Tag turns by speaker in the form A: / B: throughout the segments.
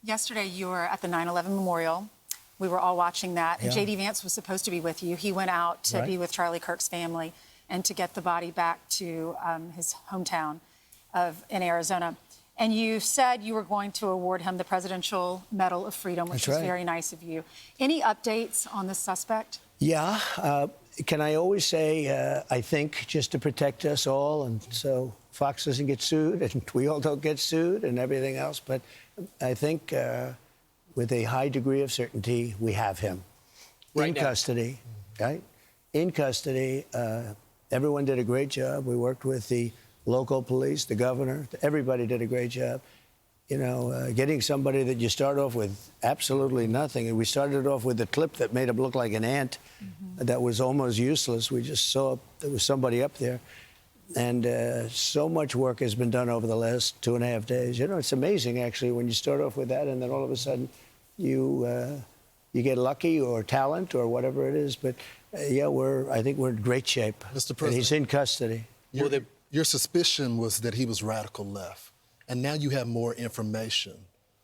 A: Yesterday, you were at the 9/11 memorial. We were all watching that. And J.D. Vance was supposed to be with you. He went out to be with Charlie Kirk's family and to get the body back to his hometown in Arizona. And you said you were going to award him the Presidential Medal of Freedom, which was very nice of you. Any updates on this suspect?
B: Yeah. Can I always say, I think, just to protect us all, and so Fox doesn't get sued, and we all don't get sued, and everything else. But I think with a high degree of certainty, we have him in custody, right? In custody. Everyone did a great job. We worked with the local police, the governor. Everybody did a great job. You know, getting somebody that you start off with absolutely nothing. And we started off with a clip that made him look like an ant that was almost useless. We just saw there was somebody up there. And so much work has been done over the last 2.5 days. You know, it's amazing, actually, when you start off with that and then all of a sudden you get lucky or talent or whatever it is. But, yeah, I think we're in great shape.
C: Mr. President.
B: And he's in custody.
C: Your suspicion was that he was radical left. And now you have more information.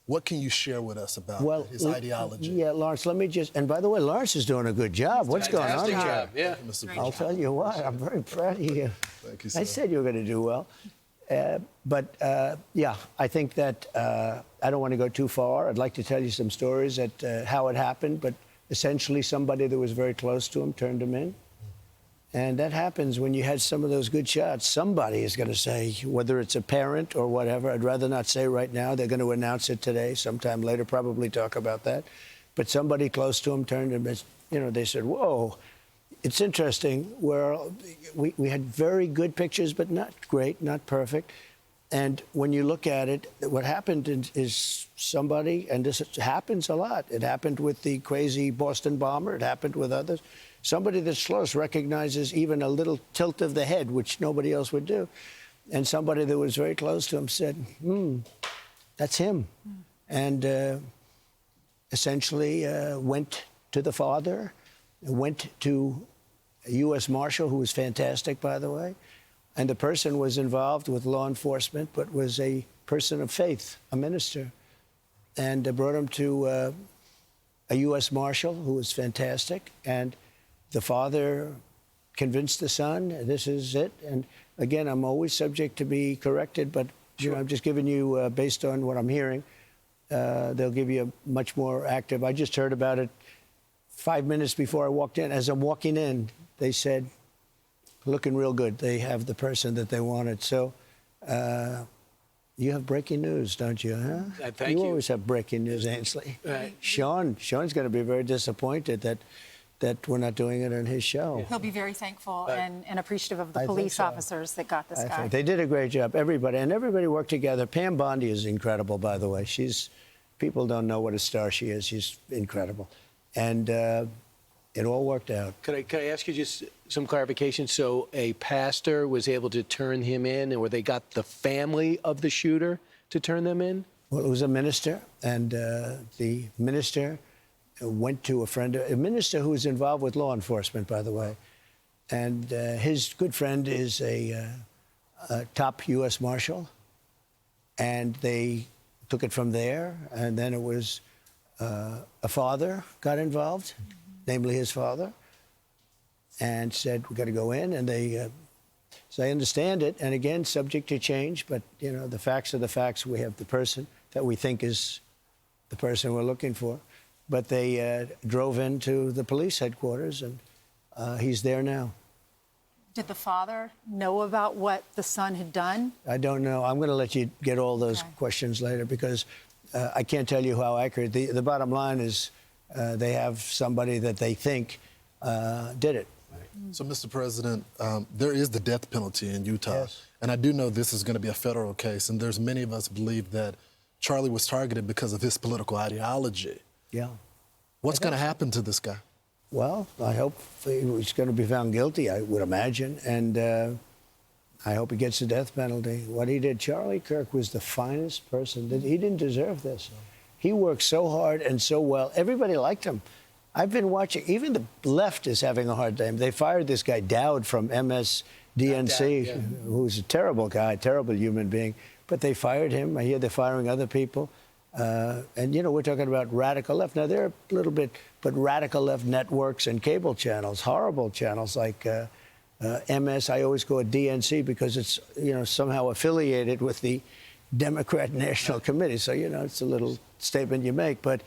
C: What can you share with us about his ideology?
B: Yeah, Lawrence, let me just... And by the way, Lawrence is doing a good job. What's going on here?
D: Job, yeah.
B: I'll tell you what, I'm very proud of you.
C: Thank you, sir.
B: I said you were going to do well. Yeah, I think that I don't want to go too far. I'd like to tell you some stories at how it happened, but essentially somebody that was very close to him turned him in. And that happens when you had some of those good shots. Somebody is going to say, whether it's a parent or whatever, I'd rather not say right now. They're going to announce it today, sometime later, probably talk about that. But somebody close to him turned him, you know, they said, whoa. It's interesting where we had very good pictures, but not great, not perfect. And when you look at it, what happened is somebody, and this happens a lot. It happened with the crazy Boston bomber. It happened with others. Somebody that's close recognizes even a little tilt of the head, which nobody else would do. And somebody that was very close to him said, that's him. And essentially went to the father, went to a U.S. Marshal, who was fantastic, by the way. And the person was involved with law enforcement, but was a person of faith, a minister. And brought him to a U.S. Marshal, who was fantastic. And the father convinced the son, this is it. And again, I'm always subject to be corrected, but you know, I'm just giving you, based on what I'm hearing, they'll give you a much more active. I just heard about it 5 minutes before I walked in. As I'm walking in, they said, looking real good. They have the person that they wanted. So you have breaking news, don't you, huh?
D: Thank you.
B: You always have breaking news, Ainsley. Sean's going to be very disappointed that we're not doing it on his show.
A: He'll be very thankful and appreciative of the police officers that got this guy.
B: They did a great job, everybody. And everybody worked together. Pam Bondi is incredible, by the way. People don't know what a star she is. She's incredible. And it all worked out.
D: Could I ask you just some clarification? So a pastor was able to turn him in, or they got the family of the shooter to turn them in?
B: Well, it was a minister, and the minister went to a minister who was involved with law enforcement, by the way. And his good friend is a top U.S. Marshal. And they took it from there. And then it was a father got involved, namely his father, and said, we got to go in. And they, so I understand it. And again, subject to change. But, you know, the facts are the facts. We have the person that we think is the person we're looking for. But they drove into the police headquarters, and he's there now.
A: Did the father know about what the son had done?
B: I don't know. I'm going to let you get all those questions later, because I can't tell you how accurate. The bottom line is they have somebody that they think did it.
C: So, Mr. President, there is the death penalty in Utah.
B: Yes.
C: And I do know this is going to be a federal case, and there's many of us believe that Charlie was targeted because of his political ideology.
B: Yeah.
C: What's going to happen to this guy?
B: Well, I hope he's going to be found guilty, I would imagine. And I hope he gets the death penalty. What he did, Charlie Kirk was the finest person. He didn't deserve this. He worked so hard and so well. Everybody liked him. I've been watching. Even the left is having a hard time. They fired this guy, Dowd, from MSDNC, who's a terrible guy, terrible human being. But they fired him. I hear they're firing other people. And, you know, we're talking about radical left. Now, they're a little bit, but radical left networks and cable channels, horrible channels like MS, I always call it DNC because it's, you know, somehow affiliated with the Democrat National Committee. So, you know, it's a little statement you make. But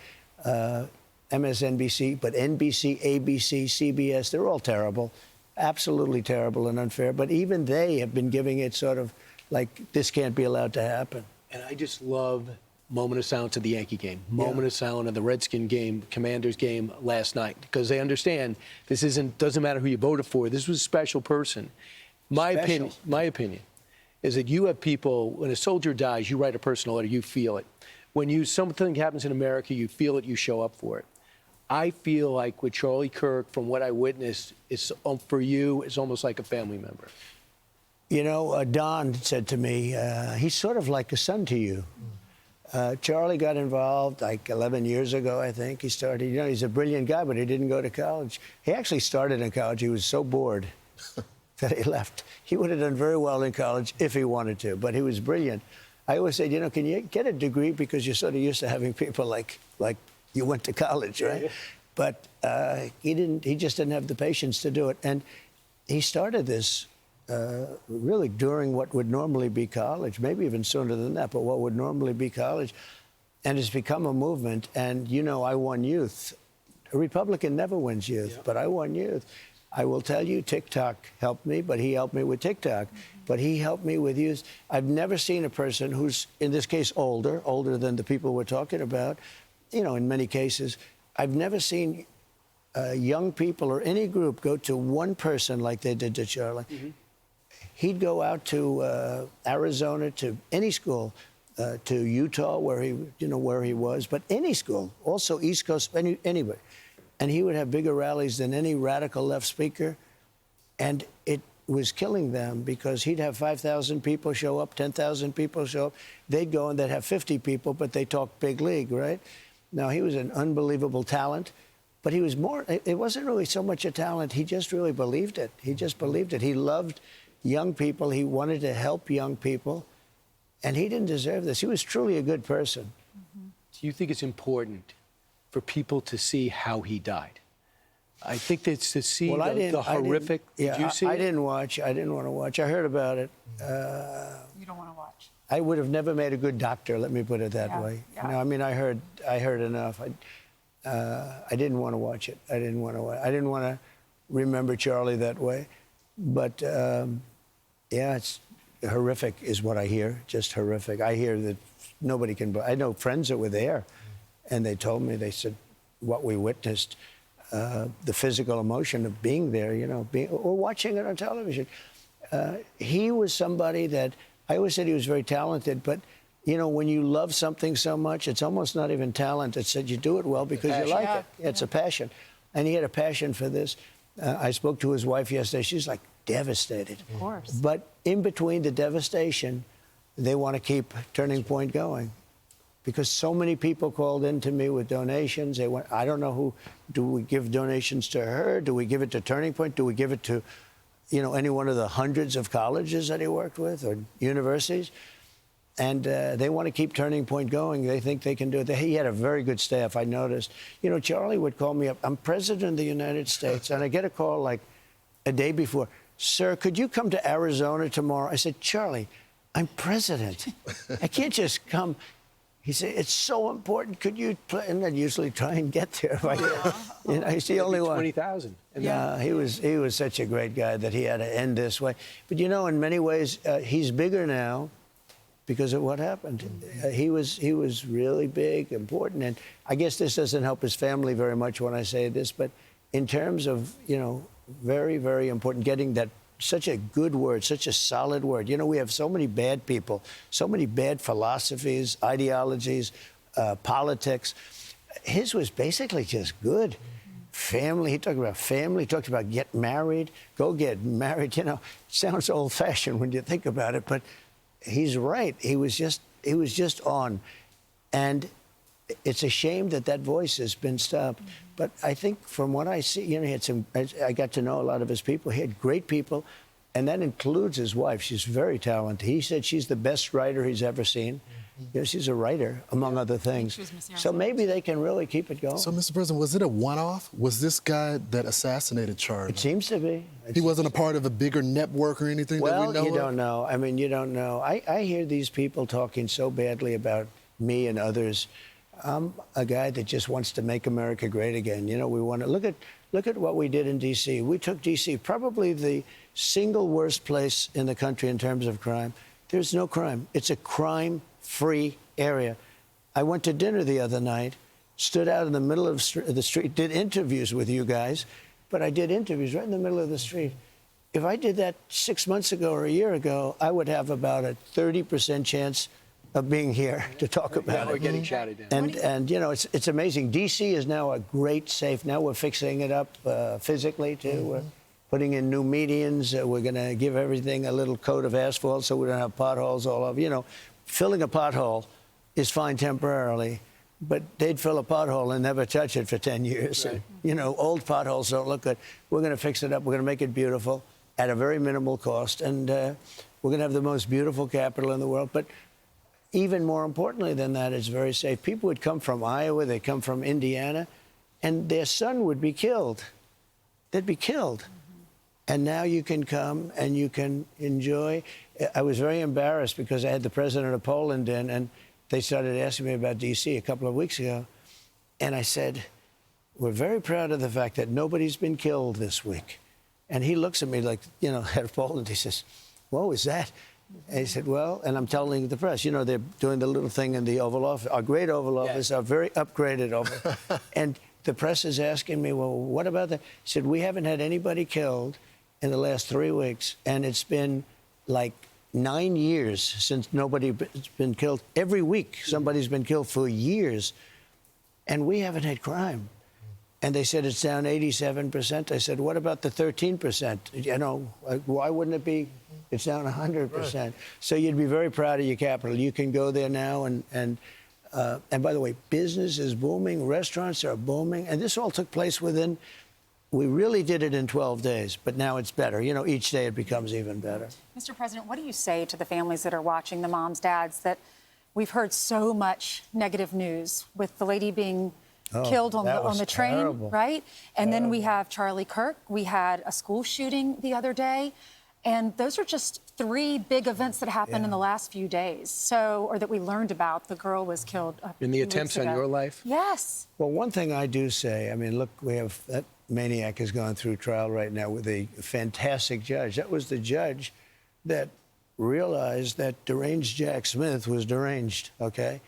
B: MSNBC, but NBC, ABC, CBS, they're all terrible, absolutely terrible and unfair. But even they have been giving it sort of like this can't be allowed to happen.
D: And I just love moment of silence at the Yankee game, moment of silence at the Redskin game, Commanders game last night, because they understand this doesn't matter who you voted for. This was a special person. My opinion is that you have people, when a soldier dies, you write a personal letter, you feel it. When something happens in America, you feel it, you show up for it. I feel like with Charlie Kirk, from what I witnessed, for you, it's almost like a family member.
B: You know, Don said to me, he's sort of like a son to you. Charlie got involved like 11 years ago, I think. He started, you know, he's a brilliant guy, but he didn't go to college. He actually started in college. He was so bored that he left. He would have done very well in college if he wanted to, but he was brilliant. I always said, you know, can you get a degree because you're sort of used to having people like you went to college, right? Yeah. But he just didn't have the patience to do it. And he started this really during what would normally be college, maybe even sooner than that, but what would normally be college. And it's become a movement. And, you know, I won youth. A Republican never wins youth, but I won youth. I will tell you, TikTok helped me, but he helped me with TikTok. But he helped me with youth. I've never seen a person who's, in this case, older than the people we're talking about, you know, in many cases. I've never seen young people or any group go to one person like they did to Charlie. Mm-hmm. He'd go out to Arizona, to any school, to Utah, where he was, but any school, also East Coast, anywhere. And he would have bigger rallies than any radical left speaker. And it was killing them because he'd have 5,000 people show up, 10,000 people show up. They'd go and they'd have 50 people, but they talk big league, right? Now, he was an unbelievable talent, but he was more, it wasn't really so much a talent. He just really believed it. He just believed it. He loved young people. He wanted to help young people. And he didn't deserve this. He was truly a good person.
D: Mm-hmm. Do you think it's important for people to see how he died? I think that's to see the horrific. Did you see it?
B: I didn't watch. I didn't want to watch. I heard about it.
A: You don't want to watch.
B: I would have never made a good doctor. Let me put it that way.
A: Yeah.
B: No, I mean, I heard enough. I didn't want to watch it. I didn't want to remember Charlie that way. But yeah, it's horrific, is what I hear. Just horrific. I hear that nobody can. I know friends that were there, and they told me. They said what we witnessed. The physical emotion of being there, you know, or watching it on television. He was somebody that I always said he was very talented, but, you know, when you love something so much, it's almost not even talent. It's that you do it well because you like it. It's a passion. And he had a passion for this. I spoke to his wife yesterday. She's like devastated.
A: Of course.
B: But in between the devastation, they want to keep Turning Point going. Because so many people called in to me with donations. They went, I don't know who, do we give donations to her? Do we give it to Turning Point? Do we give it to, you know, any one of the hundreds of colleges that he worked with or universities? And they want to keep Turning Point going. They think they can do it. He had a very good staff, I noticed. You know, Charlie would call me up. I'm president of the United States. And I get a call like a day before. Sir, could you come to Arizona tomorrow? I said, Charlie, I'm president. I can't just come. He said, it's so important. Could you play? And I'd usually try and get there. You know, he's the only one.
D: 20,000.
B: Yeah, he was such a great guy that he had to end this way. But, you know, in many ways, he's bigger now because of what happened. He was really big, important. And I guess this doesn't help his family very much when I say this, but in terms of, you know, very, very important, getting that such a good word, such a solid word. You know, we have so many bad people, so many bad philosophies, ideologies, politics. His was basically just good. Family, he talked about family, he talked about get married, go get married. You know, it sounds old-fashioned when you think about it, but he's right. He was just on. And it's a shame that that voice has been stopped. But I think from what I see, you know, I got to know a lot of his people. He had great people, and that includes his wife. She's very talented. He said she's the best writer he's ever seen. You know, she's a writer, among other things.
A: she was Miss
B: So
A: Arizona,
B: maybe they can really keep it going.
C: So, Mr. President, was it a one-off? Was this guy that assassinated Charlie?
B: It seems to be.
C: He wasn't a part of a bigger network or anything that we
B: Well,
C: know
B: you
C: of?
B: don't know. I mean, you don't know. I hear these people talking so badly about me and others. I'm a guy that just wants to make America great again. You know, we want to look at what we did in D.C. We took D.C., probably the single worst place in the country in terms of crime. There's no crime. It's a crime-free area. I went to dinner the other night, stood out in the middle of the street, did interviews with you guys, but I did interviews right in the middle of the street. If I did that 6 months ago or a year ago, I would have about a 30% chance of being here to talk about
D: We're
B: it.
D: getting shouted down.
B: And you know, it's amazing. D.C. is now a great safe. Now we're fixing it up physically, too. We're putting in new medians. We're going to give everything a little coat of asphalt so we don't have potholes all over. You know, filling a pothole is fine temporarily, but they'd fill a pothole and never touch it for 10 years.
D: Right.
B: And, you know, old potholes don't look good. We're going to fix it up. We're going to make it beautiful at a very minimal cost. And we're going to have the most beautiful capital in the world. But even more importantly than that, it's very safe. People would come from Iowa, they'd come from Indiana, and their son would be killed. They'd be killed. And now you can come and you can enjoy. I was very embarrassed because I had the president of Poland in, and they started asking me about D.C. a couple of weeks ago. And I said, we're very proud of the fact that nobody's been killed this week. And he looks at me like, you know, head of Poland. He says, what was that? And he said, well, and I'm telling the press, you know, they're doing the little thing in the Oval Office, our great Oval Office, our very upgraded Oval. And the press is asking me, well, what about that? He said, we haven't had anybody killed in the last 3 weeks, and it's been like 9 years since nobody's been killed. Every week, somebody's been killed for years, and we haven't had crime. And they said it's down 87%. I said, what about the 13%? You know, why wouldn't it be? It's down 100%. Right. So you'd be very proud of your capital. You can go there now, and by the way, business is booming. Restaurants are booming, and this all took place within. We really did it in 12 days, but now it's better. You know, each day it becomes even better.
A: Mr. President, what do you say to the families that are watching, the moms, dads, that we've heard so much negative news with the lady being killed on the train,
B: terrible.
A: right? And then we have Charlie Kirk. We had a school shooting the other day. And those are just 3 big events that happened in the last few days. So, or that we learned about. The girl was killed
D: In the attempts on your life?
A: Yes.
B: Well, one thing I do say, I mean, look, we have that maniac has gone through trial right now with a fantastic judge. That was the judge that realized that deranged Jack Smith was deranged, okay?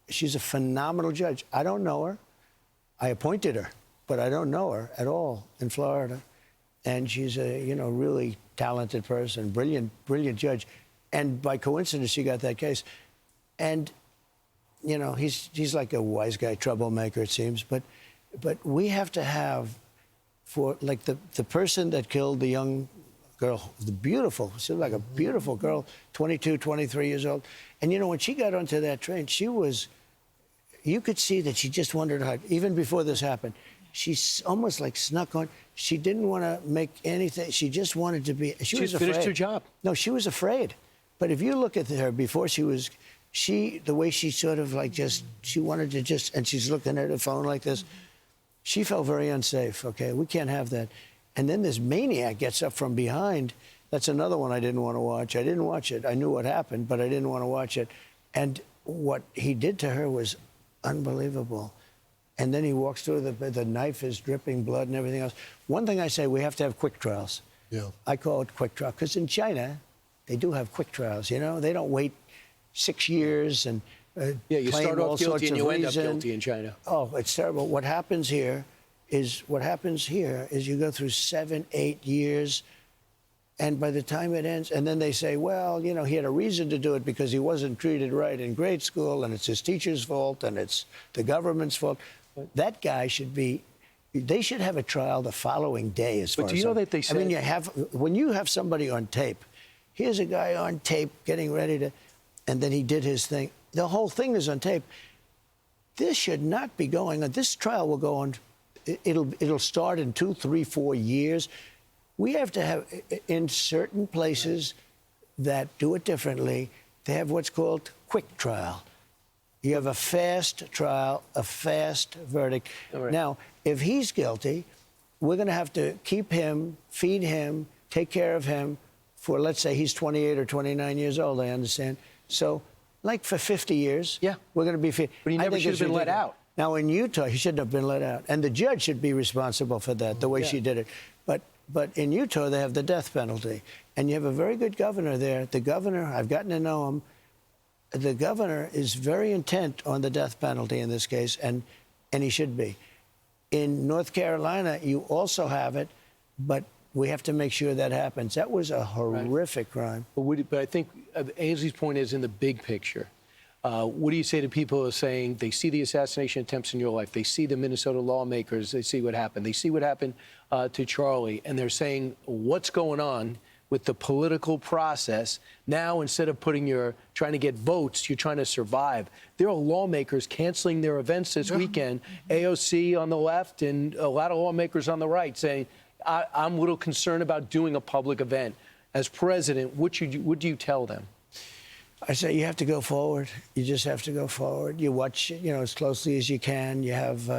B: She's a phenomenal judge. I don't know her. I appointed her, but I don't know her at all in Florida. And she's a, you know, really talented person, brilliant judge. And by coincidence, she got that case. And, you know, he's like a wise guy, troublemaker, it seems. But we have to have, for like the person that killed the young girl, the beautiful, she was like a beautiful girl, 22, 23 years old. And, you know, when she got onto that train, she was, you could see that she just wanted to hide, even before this happened. She almost like snuck on. She didn't want to make anything. She just wanted to be. She was afraid.
D: Finished her job.
B: No, she was afraid. But if you look at her before the way she sort of like she wanted to just, and she's looking at her phone like this. She felt very unsafe. Okay, we can't have that. And then this maniac gets up from behind. That's another one I didn't want to watch. I didn't watch it. I knew what happened, but I didn't want to watch it. And what he did to her was unbelievable. And then he walks through, the knife is dripping blood and everything else. One thing I say, we have to have quick trials.
C: Yeah.
B: I call it quick trial, because in China, they do have quick trials, you know? They don't wait 6 years and
D: you
B: claim
D: start
B: all
D: off guilty
B: sorts
D: and
B: of
D: you end up
B: reason.
D: guilty in China.
B: Oh, it's terrible. What happens here is you go through 7, 8 years, and by the time it ends, and then they say, well, you know, he had a reason to do it because he wasn't treated right in grade school, and it's his teacher's fault, and it's the government's fault. That guy they should have a trial the following day as far as...
D: But do you know that they said...
B: I mean, when you have somebody on tape, here's a guy on tape getting ready to... And then he did his thing. The whole thing is on tape. This should not be going on. This trial will go on... It'll start in 2, 3, 4 years. We have to have, in certain places that do it differently, they have what's called quick trial. You have a fast trial, a fast verdict.
D: Right.
B: Now, if he's guilty, we're going to have to keep him, feed him, take care of him for, let's say, he's 28 or 29 years old, I understand. So, like for 50 years,
D: yeah,
B: we're going to be feed.
D: But he never should have been let out.
B: Now, in Utah, he shouldn't have been let out. And the judge should be responsible for that, the way she did it. But in Utah, they have the death penalty. And you have a very good governor there. The governor, I've gotten to know him. The governor is very intent on the death penalty in this case, and he should be. In North Carolina, you also have it, but we have to make sure that happens. That was a horrific crime.
D: But I think Ainsley's point is in the big picture. What do you say to people who are saying they see the assassination attempts in your life, they see the Minnesota lawmakers, they see what happened, they see what happened to Charlie, and they're saying, what's going on with the political process? Now, instead of trying to get votes, you're trying to survive. There are lawmakers canceling their events this weekend, AOC on the left and a lot of lawmakers on the right saying, I'm a little concerned about doing a public event. As president, what do you tell them?
B: I say you have to go forward. You just have to go forward. You watch, as closely as you can. You have,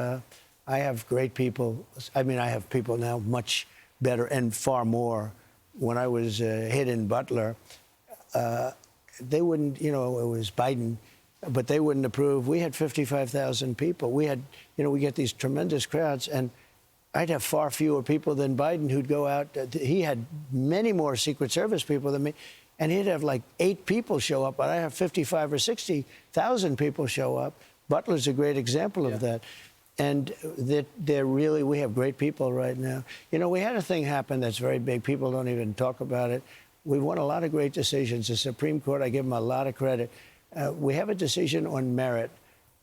B: I have great people. I mean, I have people now much better and far more. When I was hit in Butler, they wouldn't, it was Biden, but they wouldn't approve. We had 55,000 people. We had, we get these tremendous crowds, and I'd have far fewer people than Biden who'd go out. He had many more Secret Service people than me. And he'd have like 8 people show up, but I have 55 or 60,000 people show up. Butler's a great example of that. And we have great people right now. We had a thing happen that's very big. People don't even talk about it. We won a lot of great decisions. The Supreme Court, I give them a lot of credit. We have a decision on merit.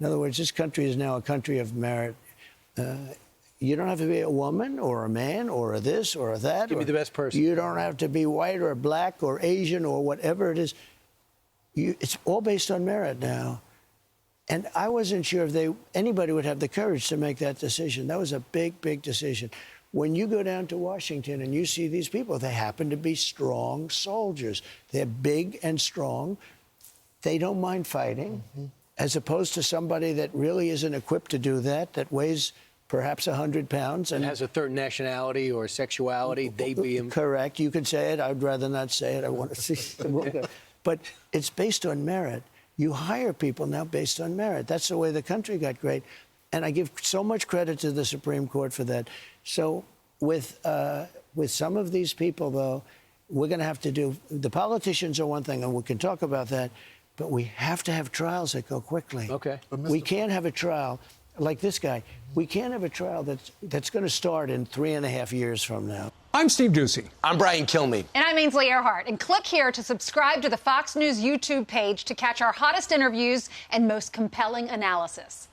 B: In other words, this country is now a country of merit. You don't have to be a woman or a man or a this or a that.
D: Give me the best person.
B: You don't have to be white or black or Asian or whatever it is. It's all based on merit now. And I wasn't sure if anybody would have the courage to make that decision. That was a big, big decision. When you go down to Washington and you see these people, they happen to be strong soldiers. They're big and strong. They don't mind fighting, as opposed to somebody that really isn't equipped to do that weighs perhaps 100 pounds.
D: And has a third nationality or sexuality.
B: Correct. You can say it. I'd rather not say it. I want to see them. But it's based on merit. You hire people now based on merit. That's the way the country got great. And I give so much credit to the Supreme Court for that. So with some of these people, though, we're going to have to do... The politicians are one thing, and we can talk about that, but we have to have trials that go quickly.
D: Okay.
B: We can't have a trial like this guy. We can't have a trial that's going to start in 3.5 years from now.
E: I'm Steve Doocy.
F: I'm Brian Kilmeade.
G: And I'm Ainsley Earhart. And click here to subscribe to the Fox News YouTube page to catch our hottest interviews and most compelling analysis.